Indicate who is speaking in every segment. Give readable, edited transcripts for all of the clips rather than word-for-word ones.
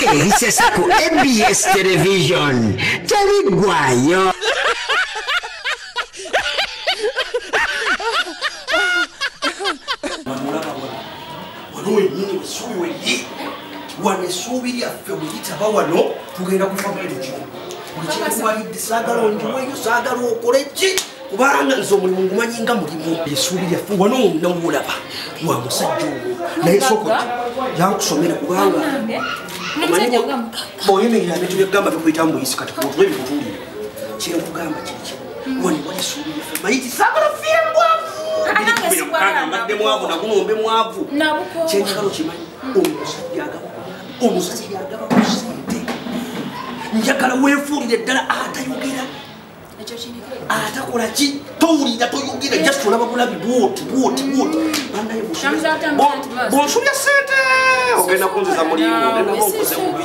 Speaker 1: EBISESA ku ABS television. Tabigwayo.
Speaker 2: Wanesubiri affe buyitaba wano tugenda kufamira ekyo kulikyekubalidde saagala onjiweyo saagala okole ki kubanga nze omulimu ngumanyi nga mulimu esubiri affe wano nawulaba wa musajja owo naye soko yankusomere kubanga boyimirira bintu byegamba bikuyitamu buyisi kati otube bikutuulire kyenkugamba kiriki wani wanesubiri affe mayiti saagala fiire mbwavu mbadde mwavu nagunombe mwavu kyenjagala okimanyi omusajja agaba omusajja agaba ku ssente njagala weefuulire ddala atayogera atakola ki towulira toyogera just olaba bulabi bwoti bannaye bwonsubya ssente ogenda kunziza mulimu ogenda bonkoze bubi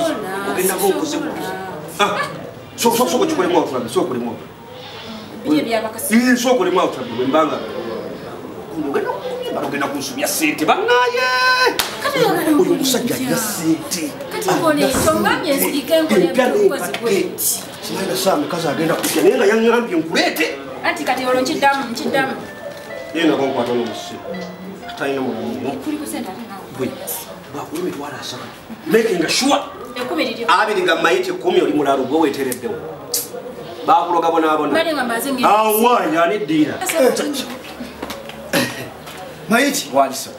Speaker 2: ogenda bonkoze bubi soko kikolemu awutulabe sookolemu sookolemu awutulabe bwembanga ogenda kunsubya ssente bannaye oyo omusajja alina ssente simaina saa mukazi agenda kutya naye nga yaŋŋambye nkuleete ye nakonkwata nomusi atalina mulamu bwakuwa emitwalo 3 makinga sure 2 nga mayiti 10 oli mulalo gwe weetereddewo bakuloga bonaabona awa yaniddiira
Speaker 3: Maiti
Speaker 2: walisa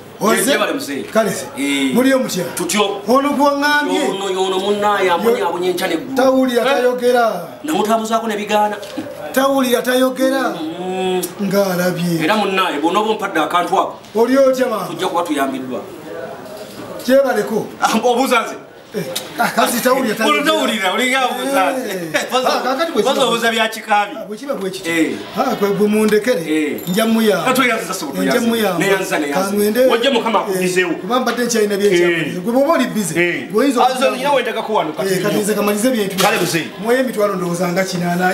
Speaker 3: Jebale mzee kalese muliyo mutya
Speaker 2: tutyo
Speaker 3: ono gwangambye
Speaker 2: yono munnaye amunyabunye nchane gulu
Speaker 3: tawuli atayogera
Speaker 2: namutabuzaako nebigana
Speaker 3: tawuli atayogera ngalabye
Speaker 2: era munnaye bonobo mpadde akantu ako
Speaker 3: oli otya ma
Speaker 2: tujja kuba tuyambiddwa
Speaker 3: Jebaleko
Speaker 2: obuzaze
Speaker 3: kasi tawuli
Speaker 2: atayogera olinga obuzaze bazo obuza bya kikabi
Speaker 3: bwekiba bwekiti kwe bumundekere njamuya
Speaker 2: atoyanza sobuto
Speaker 3: njamuya
Speaker 2: neyanza wajja mukama akugizeewo
Speaker 3: kubamba tenchayina byekyamalize gwe boba oli busy boyinza
Speaker 2: azo yawe ndaka kuwano kati
Speaker 3: katize kamalize byetu
Speaker 2: kale muzee
Speaker 3: moye mitwalo ndowozanga kinana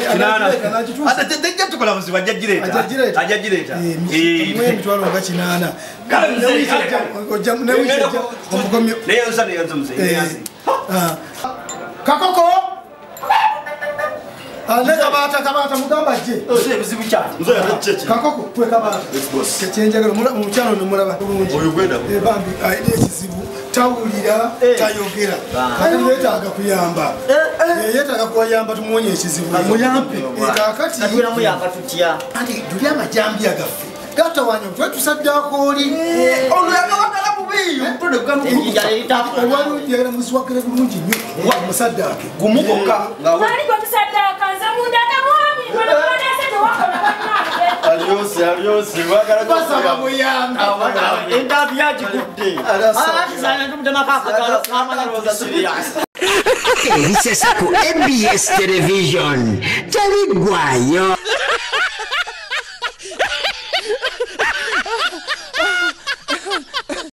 Speaker 2: ata tejja tukola muzi wajjagireta ajjagireta
Speaker 3: moye mitwalo nga kinana
Speaker 2: kale muzee
Speaker 3: ojamu ne wisha omukomyo
Speaker 2: neyanza muzee
Speaker 3: kakoko kabata mugamba je
Speaker 2: bizibu kyati muzee yacheche
Speaker 3: kakoko kwe kabata chenjagalo mu kyalo nomulaba
Speaker 2: oyo gwenda
Speaker 3: bambi ekizibu tawulira tayogera kandi yetaaga kuyamba yetaaga kuyamba tumuonye ekizibu muyambe kakati
Speaker 4: atula muyamba tutya
Speaker 3: ati duli amajambi agaffe gatawanya twetusaddako oli ono yakabagala bubiyo olwaluyagala musiwakire bulungi nnyo musaddake
Speaker 2: gumukoka aliyose
Speaker 3: basaba muyamba
Speaker 4: entabi yagikudde
Speaker 1: EBISESA ku ABS television. Tabigwayo.